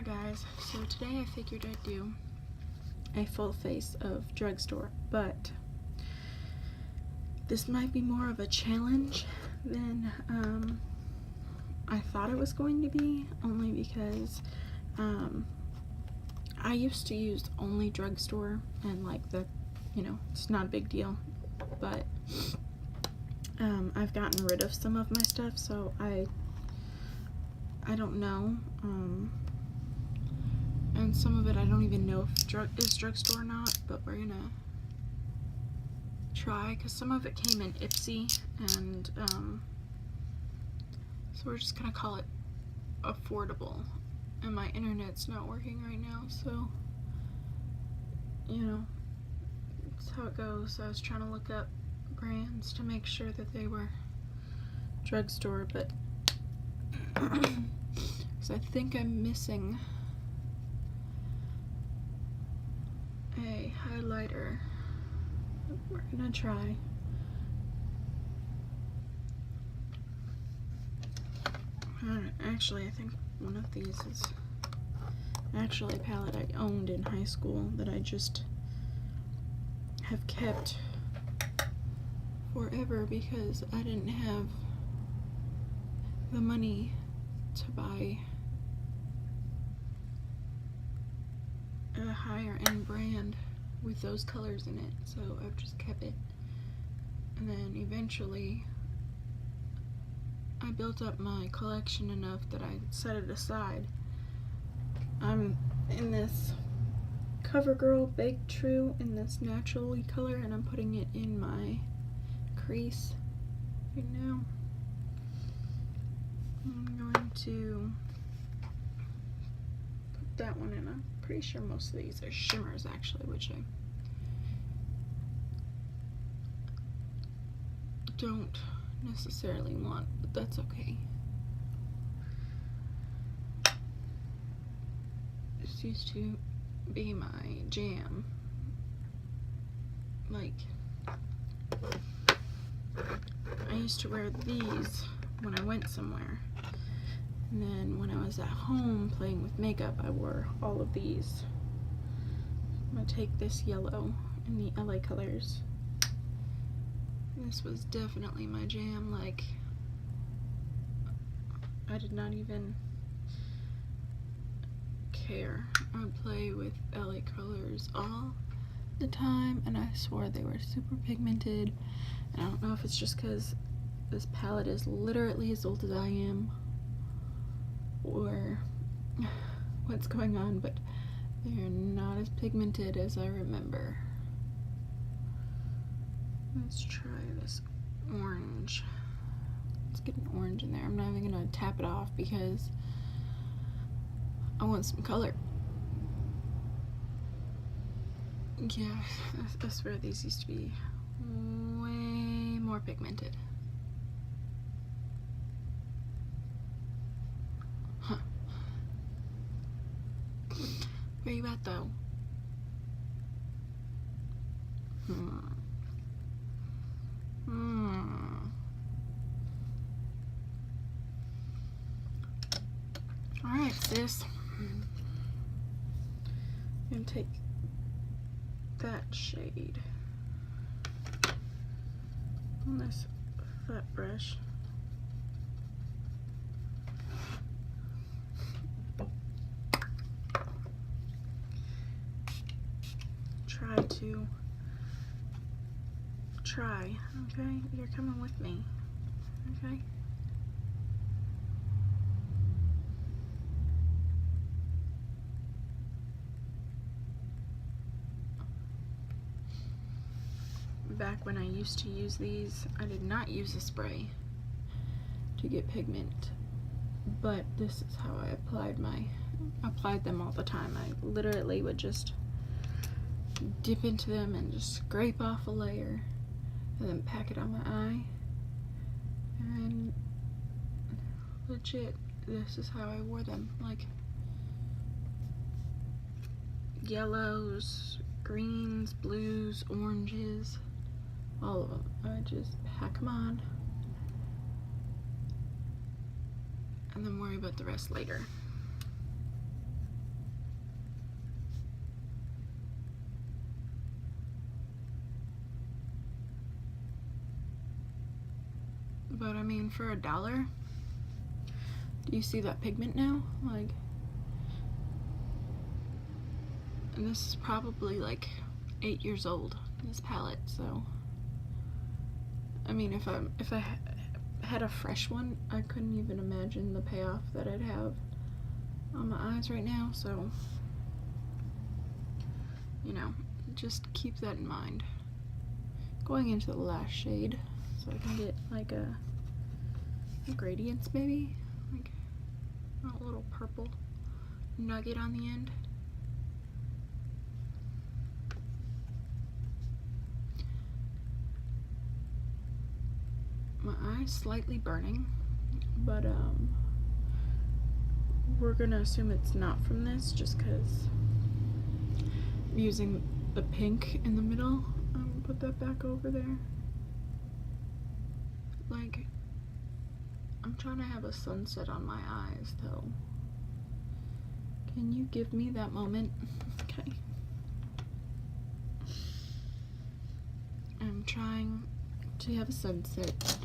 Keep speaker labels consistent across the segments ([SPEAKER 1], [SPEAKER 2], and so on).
[SPEAKER 1] guys, so today I figured I'd do a full face of drugstore, but this might be more of a challenge than I thought it was going to be, only because I used to use only drugstore, and like it's not a big deal, but I've gotten rid of some of my stuff, so I don't know, and some of it I don't even know if is drugstore or not, but we're gonna try, because some of it came in Ipsy, and so we're just gonna call it affordable, and my internet's not working right now, so that's how it goes. I was trying to look up brands to make sure that they were drugstore, but so I think I'm missing a highlighter. We're gonna try. Actually, I think one of these is actually a palette I owned in high school that I just have kept forever because I didn't have the money to buy a higher end brand with those colors in it, so I've just kept it. And then eventually I built up my collection enough that I set it aside. I'm in this CoverGirl Baked True in this naturally color, and I'm putting it in my crease right now. I'm going to put that one in. I'm pretty sure most of these are shimmers actually, which I don't necessarily want, but that's okay. This used to be my jam. Like, I used to wear these when I went somewhere, and then when I was at home playing with makeup, I wore all of these. I'm gonna take this yellow in the LA colors. This was definitely my jam. Like, I did not even care. I would play with LA colors all the time, and I swore they were super pigmented. And I don't know if it's just because this palette is literally as old as I am, or what's going on, but they're not as pigmented as I remember. Let's try this orange. Let's get an orange in there. I'm not even gonna tap it off because I want some color. Yeah, I swear these used to be way more pigmented. Huh. Where you at though? Alright, sis. I'm gonna take that shade on this flat brush. Try, okay? You're coming with me, okay? Back when I used to use these, I did not use a spray to get pigment, but this is how I applied them all the time. I literally would just dip into them and just scrape off a layer and then pack it on my eye, and legit, this is how I wore them. Like, yellows, greens, blues, oranges, all of them. I just pack them on and then worry about the rest later. But I mean, for $1, do you see that pigment now? Like, and this is probably like 8 years old, this palette, so I mean, if I had a fresh one, I couldn't even imagine the payoff that I'd have on my eyes right now, so you know, just keep that in mind. Going into the last shade so I can get like a gradients, maybe like a little purple nugget on the end. My eye's slightly burning, but we're gonna assume it's not from this just because I'm using the pink in the middle. I'm gonna put that back over there. Like, I'm trying to have a sunset on my eyes though. Can you give me that moment? Okay. I'm trying to have a sunset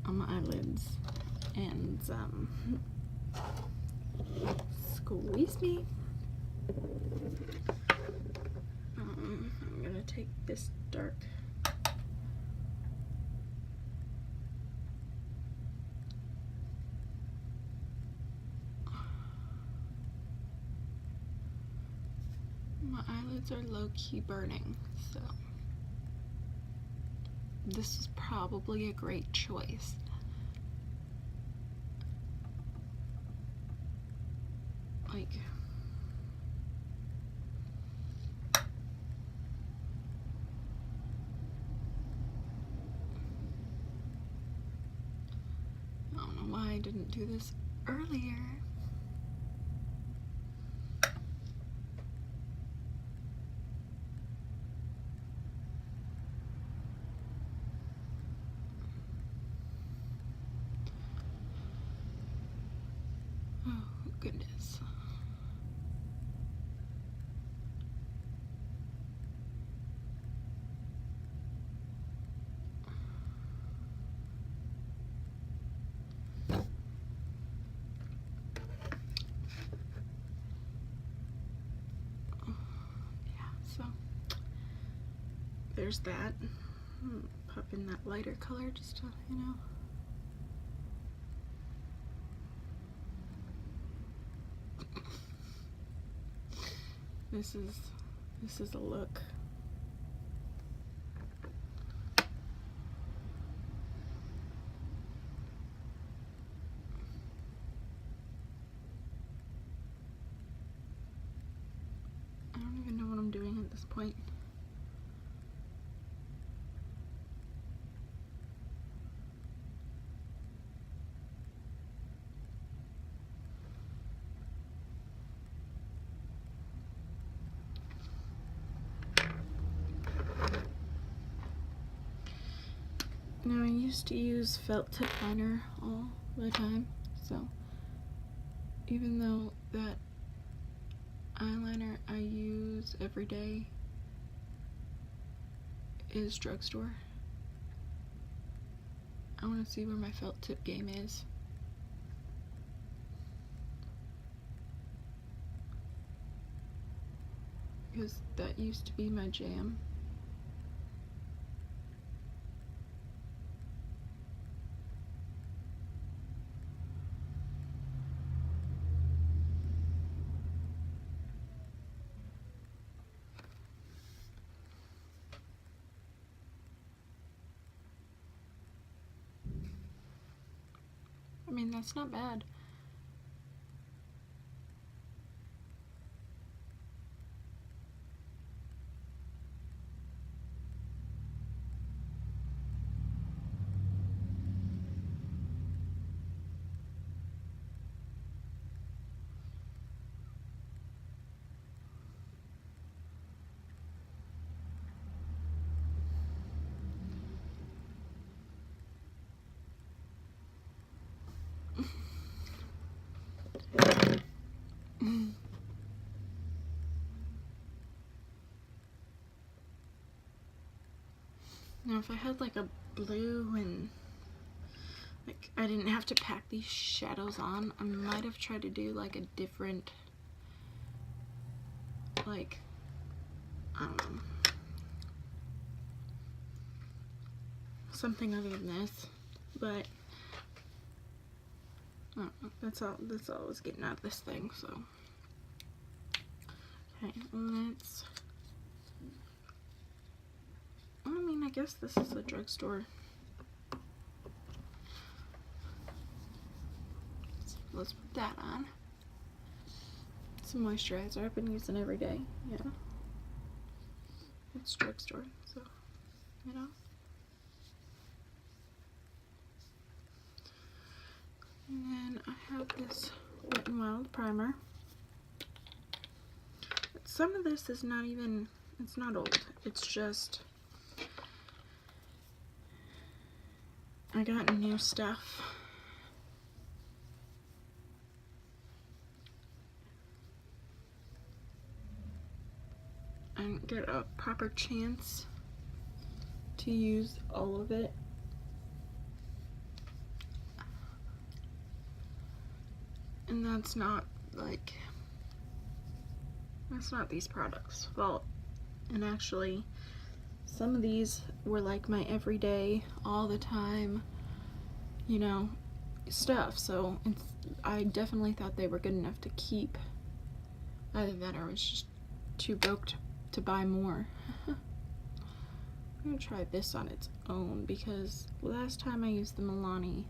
[SPEAKER 1] on my eyelids and squeeze me. I'm gonna take this dark my eyelids are low-key burning, so this is probably a great choice. Like, I don't know why I didn't do this earlier. Oh, goodness. So there's that. Pop in that lighter color just to, you know. This is a look. I don't even know what I'm doing at this point. Now, I used to use felt tip liner all the time, so even though that eyeliner I use every day is drugstore, I want to see where my felt tip game is. Because that used to be my jam. I mean, that's not bad. Now, if I had like a blue and Like, I didn't have to pack these shadows on. I might have tried to do like a different, like, I don't know, something other than this, but that's all I was getting out of this thing. So okay, let's, I mean, I guess this is a drugstore. Let's put that on. It's a moisturizer I've been using every day. Yeah, it's drugstore, so you know. And then I have this Wet n Wild primer. Some of this is not even, it's not old. It's just, I got new stuff. I didn't get a proper chance to use all of it. And that's not like, that's not these products' fault. And actually, some of these were like my everyday, all the time, you know, stuff. So I definitely thought they were good enough to keep. Either that or I was just too broke to buy more. I'm gonna try this on its own because last time I used the Milani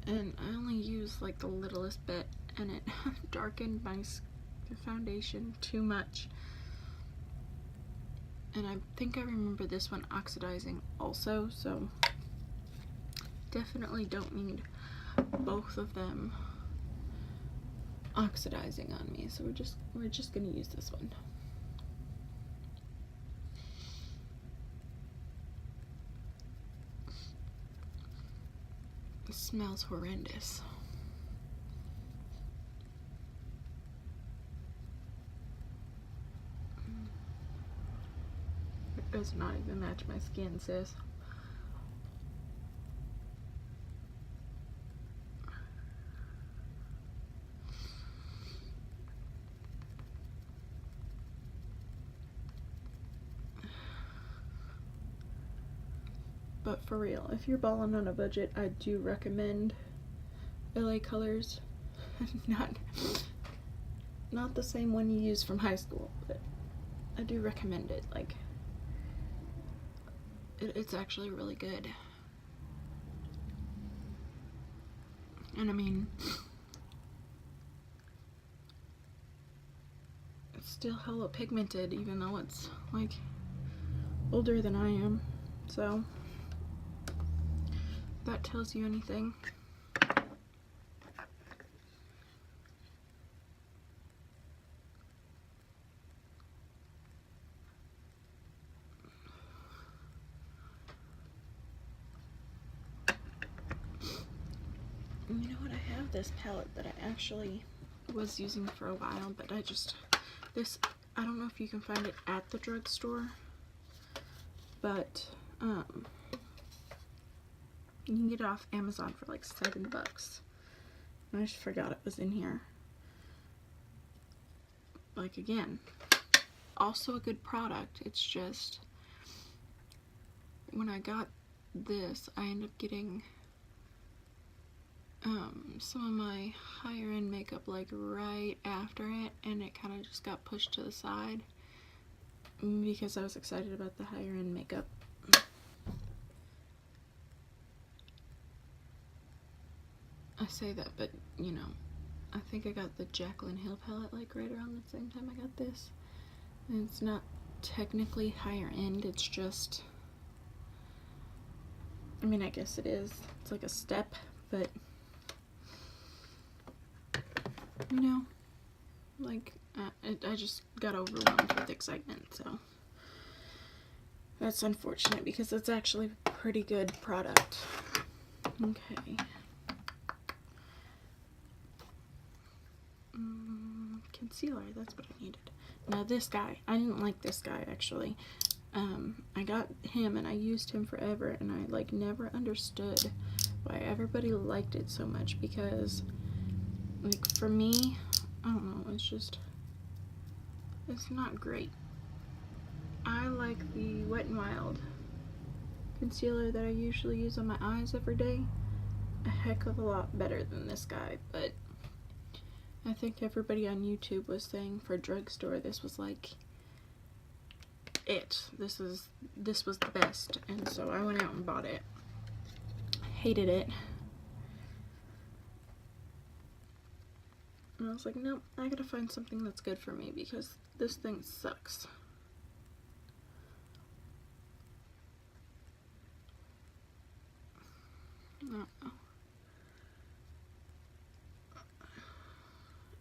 [SPEAKER 1] and I only used like the littlest bit and it darkened my foundation too much. And I think I remember this one oxidizing also, so definitely don't need both of them oxidizing on me. So we're just gonna use this one. It smells horrendous. It does not even match my skin, sis. But for real, if you're balling on a budget, I do recommend LA Colors. Not the same one you use from high school, but I do recommend it. Like, it's actually really good. And I mean, it's still hella pigmented, even though it's like older than I am. So if that tells you anything. You know what, I have this palette that I actually was using for a while, but I don't know if you can find it at the drugstore, but you can get it off Amazon for like $7. I just forgot it was in here. Like, again, also a good product. It's just, when I got this, I ended up getting some of my higher end makeup like right after it, and it kind of just got pushed to the side because I was excited about the higher end makeup. I say that, but you know, I think I got the Jaclyn Hill palette like right around the same time I got this, and it's not technically higher end, it's just, I mean, I guess it is, it's like a step, but you know, like, I just got overwhelmed with excitement, so that's unfortunate because it's actually a pretty good product. Okay. Concealer, that's what I needed. Now this guy, I didn't like this guy actually. I got him and I used him forever, and I like never understood why everybody liked it so much, because like for me, I don't know, it's not great. I like the Wet n Wild concealer that I usually use on my eyes every day a heck of a lot better than this guy, but I think everybody on YouTube was saying for drugstore this was like it. This was the best, and so I went out and bought it. Hated it. And I was like, nope, I gotta find something that's good for me because this thing sucks.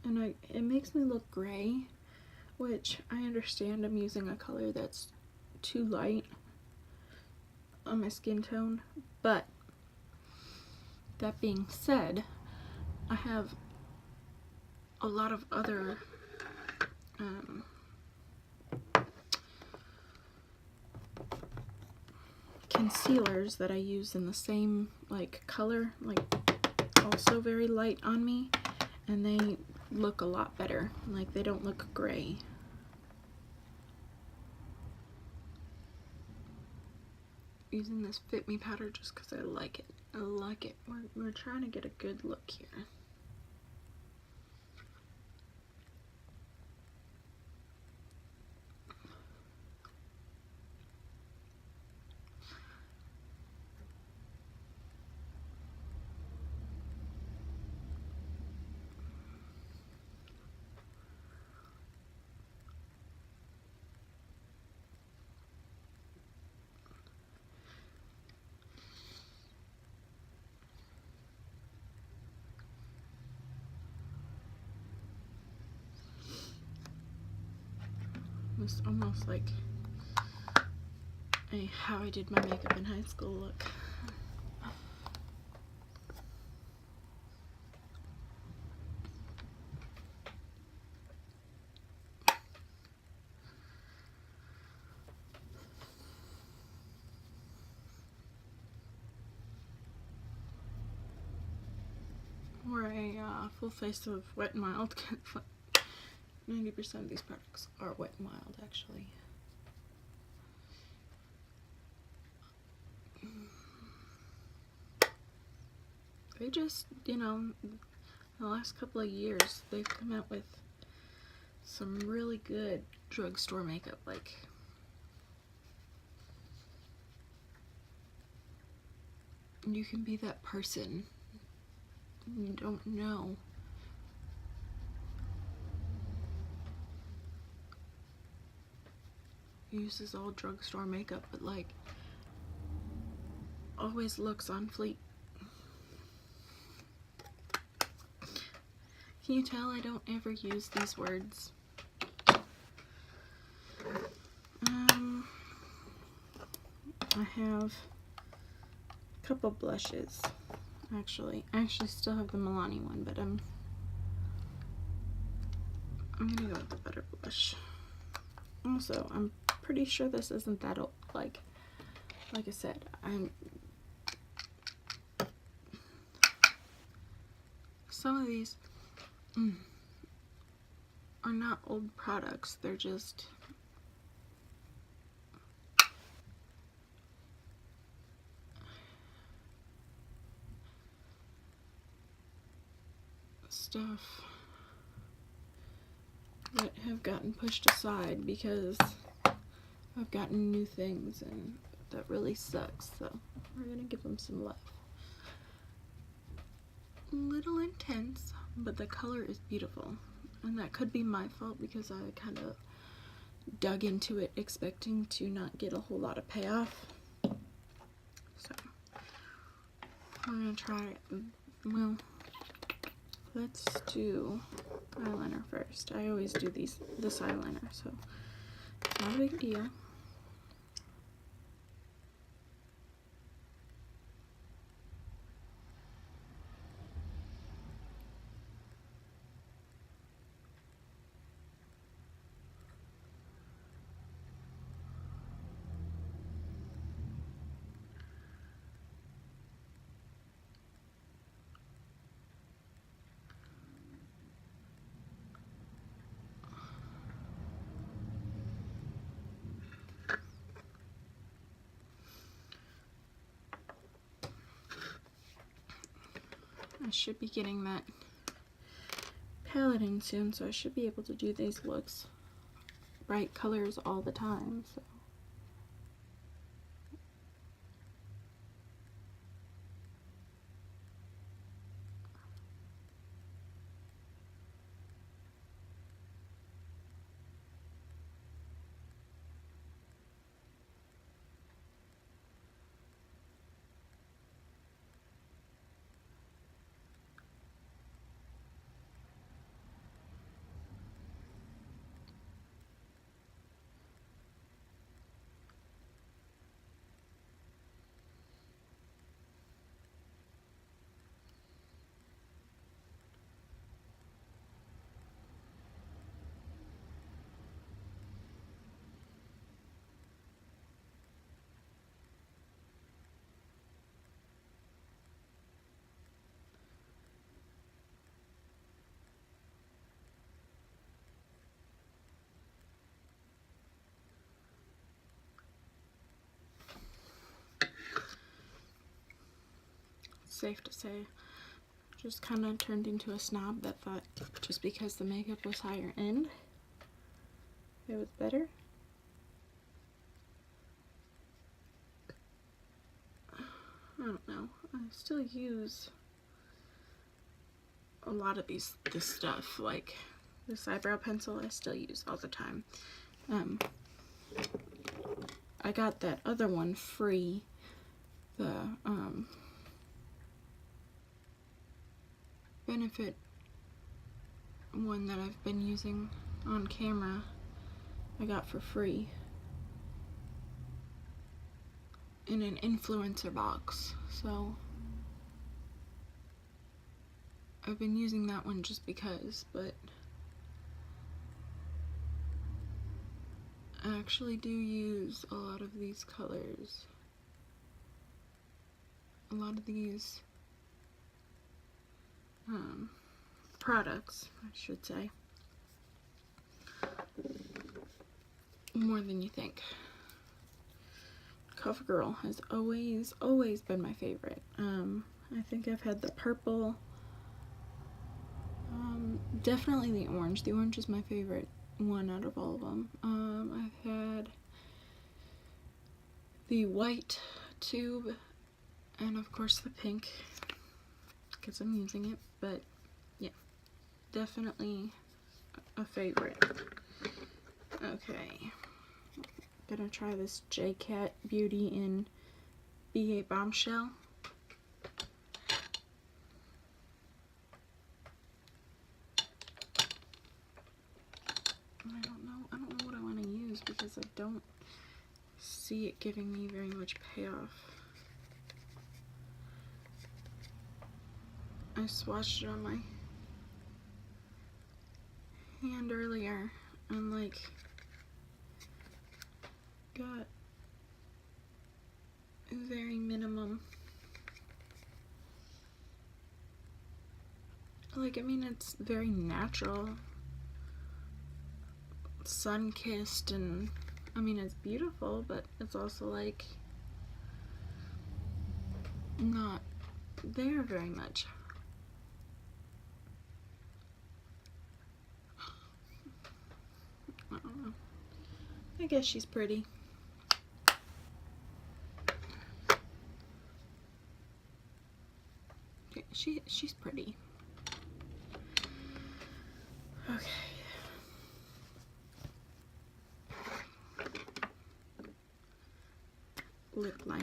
[SPEAKER 1] And it makes me look gray, which I understand. I'm using a color that's too light on my skin tone, but that being said, I have a lot of other concealers that I use in the same like color, like also very light on me, and they look a lot better. Like, they don't look gray. Using this Fit Me powder just because I like it. I like it. We're trying to get a good look here. It's almost like a how I did my makeup in high school look. Or a full face of Wet n Wild. 90% of these products are Wet n Wild, actually. They just, you know, the last couple of years, they've come out with some really good drugstore makeup. Like, you can be that person you don't know. Uses all drugstore makeup, but like always looks on fleek. Can you tell I don't ever use these words? I have a couple blushes. Actually, I still have the Milani one, but I'm gonna go with the Butter Blush. Also, I'm pretty sure this isn't that old. Like I said, some of these are not old products. They're just stuff that have gotten pushed aside because I've gotten new things, and that really sucks. So we're gonna give them some love. A little intense, but the color is beautiful, and that could be my fault because I kind of dug into it expecting to not get a whole lot of payoff. So we're gonna try it. Well, let's do eyeliner first. I always do this eyeliner, so not a big deal. should be getting that palette in soon, so I should be able to do these looks, bright colors all the time. So safe to say, just kind of turned into a snob that thought just because the makeup was higher end, it was better. I don't know. I still use a lot of this stuff, like this eyebrow pencil I still use all the time. I got that other one free, the Benefit one that I've been using on camera. I got for free in an influencer box, so I've been using that one just because, but I actually do use a lot of these colors, a lot of these products, I should say, more than you think. CoverGirl has always been my favorite. I think I've had the purple, definitely the orange. The orange is my favorite one out of all of them. I've had the white tube, and of course the pink, because I'm using it, but yeah, definitely a favorite. Okay, gonna try this J-Cat Beauty in BA Bombshell. I don't know what I want to use because I don't see it giving me very much payoff. I swatched it on my hand earlier and like got very minimum. Like, I mean, it's very natural, sun-kissed, and I mean, it's beautiful, but it's also like not there very much. I don't know. I guess she's pretty. Okay, she's pretty. Okay. Lip liner.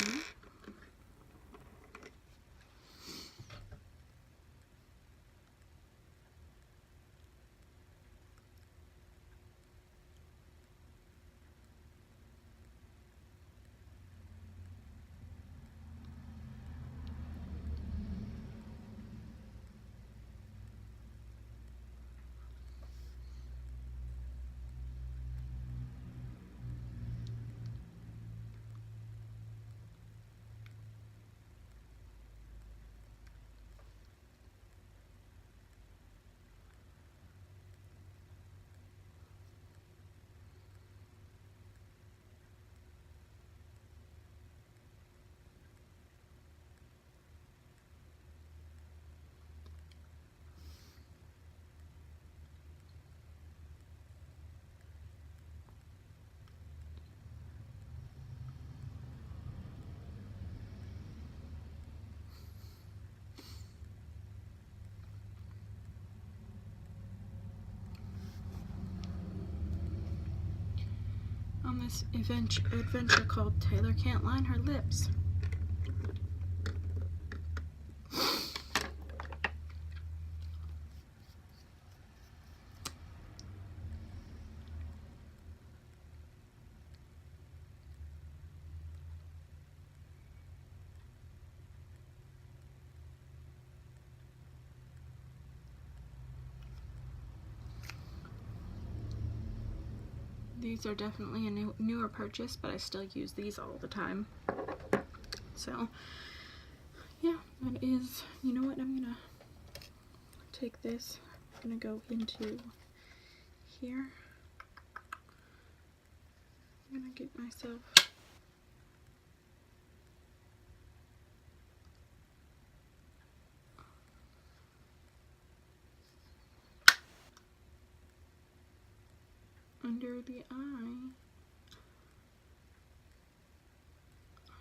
[SPEAKER 1] on this adventure called Taylor Can't Line Her Lips. These are definitely a newer purchase, but I still use these all the time. So, yeah, that is, you know what, I'm gonna take this, I'm gonna go into here. I'm gonna get myself under the eye.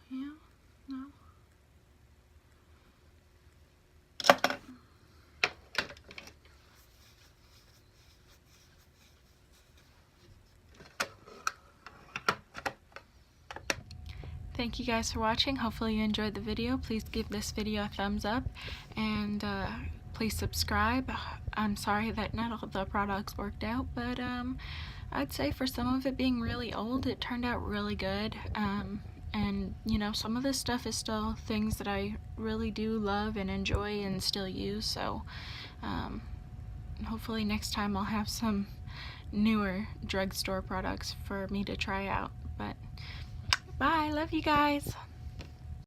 [SPEAKER 1] Yeah, no. Thank you guys for watching. Hopefully you enjoyed the video. Please give this video a thumbs up, and please subscribe. I'm sorry that not all the products worked out, but I'd say for some of it being really old, it turned out really good. And you know, some of this stuff is still things that I really do love and enjoy and still use, so hopefully next time I'll have some newer drugstore products for me to try out. But bye, love you guys.